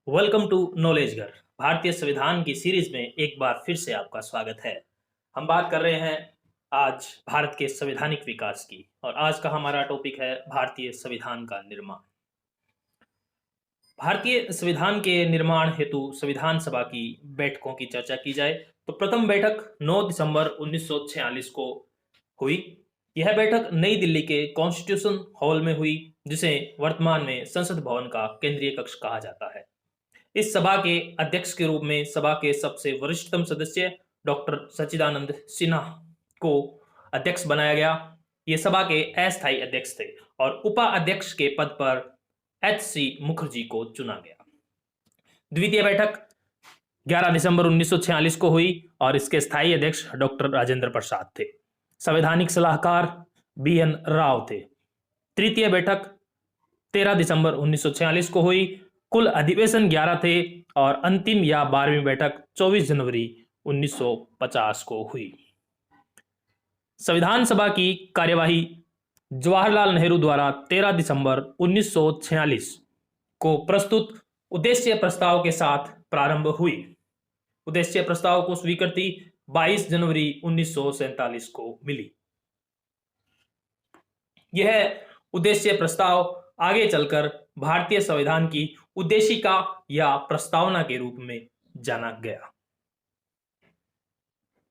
Welcome to knowledge घर। भारतीय संविधान की सीरीज में एक बार फिर से आपका स्वागत है। हम बात कर रहे हैं आज भारत के संवैधानिक विकास की और आज का हमारा टॉपिक है भारतीय संविधान का निर्माण। भारतीय संविधान के निर्माण हेतु संविधान सभा की बैठकों की चर्चा की जाए तो प्रथम बैठक 9 दिसंबर 1946 को हुई। यह बैठक नई दिल्ली के कॉन्स्टिट्यूशन हॉल में हुई, जिसे वर्तमान में संसद भवन का केंद्रीय कक्ष कहा जाता है। इस सभा के अध्यक्ष के रूप में सभा के सबसे वरिष्ठतम सदस्य डॉक्टर सच्चिदानंद सिन्हा को अध्यक्ष बनाया गया। ये सभा के अस्थायी अध्यक्ष थे और उपाध्यक्ष के पद पर एच.सी. मुखर्जी को चुना गया। द्वितीय बैठक 11 दिसंबर 1946 को हुई और इसके स्थायी अध्यक्ष डॉक्टर राजेंद्र प्रसाद थे। संवैधानिक सलाहकार बी.एन. राव थे। तृतीय बैठक 13 दिसंबर 1946 को हुई। कुल अधिवेशन 11 थे और अंतिम या 12वीं बैठक 24 जनवरी 1950 को हुई। संविधान सभा की कार्यवाही जवाहरलाल नेहरू द्वारा 13 दिसंबर 1946 को प्रस्तुत उद्देश्य प्रस्ताव के साथ प्रारंभ हुई। उद्देश्य प्रस्ताव को स्वीकृति 22 जनवरी 1947 को मिली। यह उद्देश्य प्रस्ताव आगे चलकर भारतीय संविधान की उद्देशिका या प्रस्तावना के रूप में जाना गया।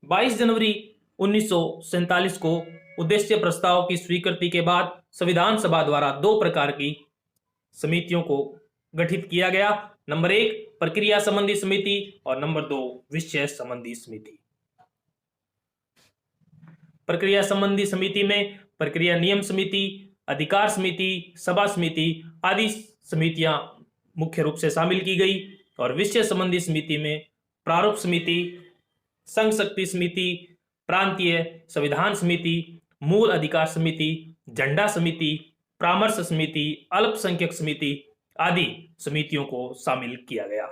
22 जनवरी 1947 को उद्देश्य प्रस्ताव की स्वीकृति के बाद संविधान सभा द्वारा दो प्रकार की समितियों को गठित किया गया। नंबर 1 प्रक्रिया संबंधी समिति और नंबर 2 विषय संबंधी समिति। प्रक्रिया संबंधी समिति में प्रक्रिया नियम समिति, अधिकार समिति, सभा समिति आदि समितियां मुख्य रूप से शामिल की गई और विषय संबंधी समिति में प्रारूप समिति, संघ शक्ति समिति, प्रांतीय संविधान समिति, मूल अधिकार समिति, झंडा समिति, परामर्श समिति, अल्पसंख्यक समिति आदि समितियों को शामिल किया गया।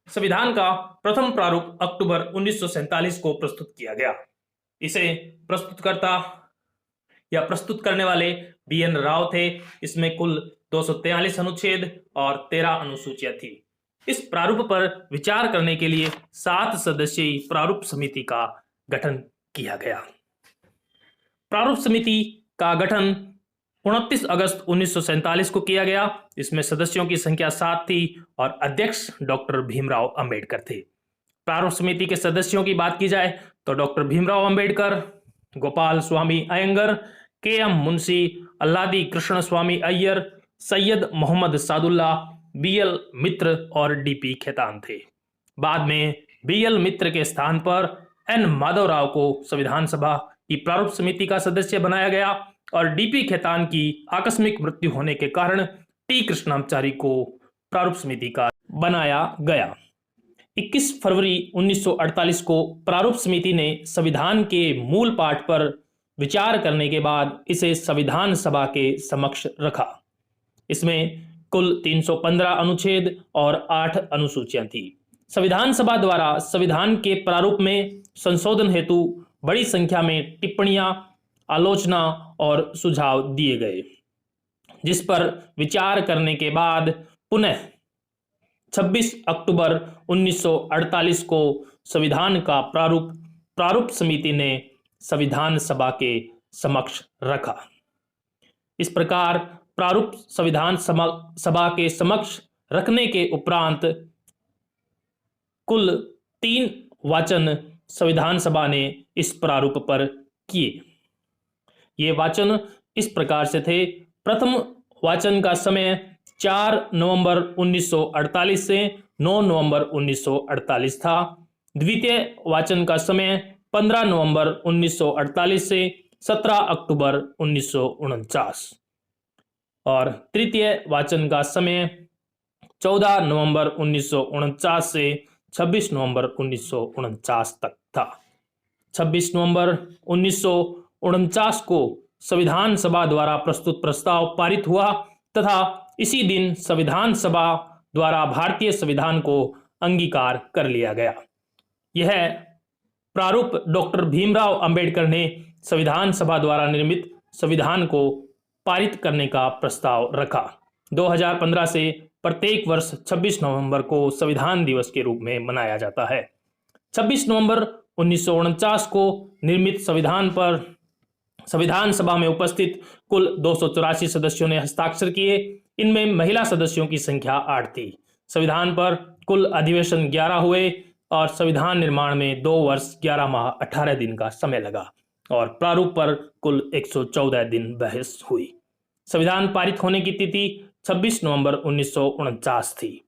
संविधान का प्रथम प्रारूप अक्टूबर 1947 को प्रस्तुत किया गया। इसे प्रस्तुतकर्ता या प्रस्तुत करने वाले बी.एन. राव थे। इसमें कुल 243 अनुच्छेद और 13 अनुसूचियां थी। इस प्रारूप पर विचार करने के लिए 7 सदस्यीय प्रारूप समिति का गठन किया गया। प्रारूप समिति का गठन 29 अगस्त 1947 को किया गया। इसमें सदस्यों की संख्या 7 थी और अध्यक्ष डॉक्टर भीमराव अंबेडकर थे। प्रारूप समिति के सदस्यों की बात की जाए तो डॉक्टर भीमराव अंबेडकर, गोपाल स्वामी अयंगर, के.एम. मुंशी, अल्लादी कृष्ण स्वामी अय्यर, सैयद मोहम्मद सादुल्ला, बी.एल. मित्र और डी.पी. खेतान थे। बाद में बी.एल. मित्र के स्थान पर एन. माधवराव को संविधान सभा की प्रारूप समिति का सदस्य बनाया गया और डी.पी. खेतान की आकस्मिक मृत्यु होने के कारण टी. कृष्णाचारी को प्रारूप समिति का बनाया गया। 21 फरवरी 1948 को प्रारूप समिति ने संविधान के मूल पाठ पर विचार करने के बाद इसे संविधान सभा के समक्ष रखा। इसमें कुल 315 अनुच्छेद और 8 अनुसूचियां थी। संविधान सभा द्वारा संविधान के प्रारूप में संशोधन हेतु बड़ी संख्या में टिप्पणियां, आलोचना और सुझाव दिए गए, जिस पर विचार करने के बाद पुनः 26 अक्टूबर 1948 को संविधान का प्रारूप समिति ने संविधान सभा के समक्ष रखा। इस प्रकार प्रारूप संविधान सभा के समक्ष रखने के उपरांत कुल 3 वाचन संविधान सभा ने इस प्रारूप पर किए। ये वाचन इस प्रकार से थे। प्रथम वाचन का समय 4 नवंबर 1948 से 9 नवंबर 1948 था। द्वितीय वाचन का समय 15 नवंबर 1948 से 17 अक्टूबर 1949 और तृतीय वाचन का समय 14 नवंबर 1949 से 26 नवंबर 1949 तक था। 26 नवंबर 1949 को संविधान सभा द्वारा प्रस्तुत प्रस्ताव पारित हुआ तथा इसी दिन संविधान सभा द्वारा भारतीय संविधान को अंगीकार कर लिया गया। यह प्रारूप डॉक्टर भीमराव अंबेडकर ने संविधान सभा द्वारा निर्मित संविधान को पारित करने का प्रस्ताव रखा। 2015 से प्रत्येक वर्ष 26 नवंबर को संविधान दिवस के रूप में मनाया जाता है। 26 नवंबर 1949 को निर्मित संविधान पर संविधान सभा में उपस्थित कुल 284 सदस्यों ने हस्ताक्षर किए। इनमें महिला सदस्यों की संख्या 8 थी। संविधान पर कुल अधिवेशन 11 हुए और संविधान निर्माण में 2 वर्ष 11 माह 18 दिन का समय लगा और प्रारूप पर कुल 114 दिन बहस हुई। संविधान पारित होने की तिथि 26 नवंबर 1949 थी।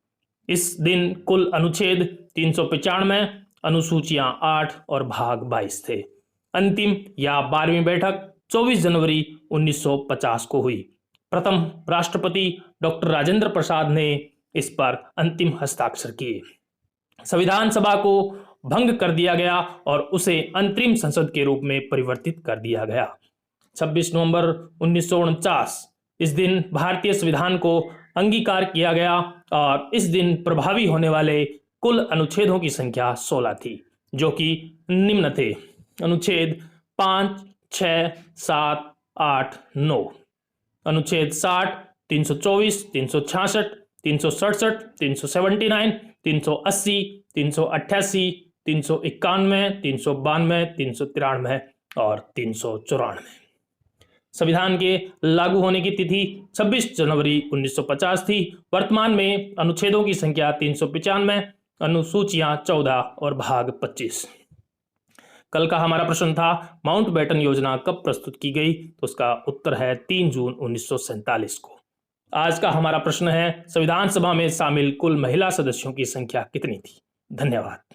इस दिन कुल अनुच्छेद 395, अनुसूचियां 8 और भाग 22 थे। अंतिम या 12वीं बैठक 24 जनवरी 1950 को हुई। प्रथम राष्ट्रपति डॉक्टर राजेंद्र प्रसाद ने इस पर अंतिम हस्ताक्षर किए। संविधान सभा को भंग कर दिया गया और उसे अंतरिम संसद के रूप में परिवर्तित कर दिया गया। 26 नवंबर 1949 इस दिन भारतीय संविधान को अंगीकार किया गया और इस दिन प्रभावी होने वाले कुल अनुच्छेदों की संख्या 16 थी, जो कि निम्न थे। अनुच्छेद 5, 6, 7, 8, 9, अनुच्छेद 60, 324, 366, 367, 379, 380, 388, 391, 392, 393 और 394। संविधान के लागू होने की तिथि 26 जनवरी 1950 थी। वर्तमान में अनुच्छेदों की संख्या 395, अनुसूचियां 14 और भाग 25। कल का हमारा प्रश्न था माउंटबेटन योजना कब प्रस्तुत की गई, तो उसका उत्तर है 3 जून 1947 को। आज का हमारा प्रश्न है संविधान सभा में शामिल कुल महिला सदस्यों की संख्या कितनी थी। धन्यवाद।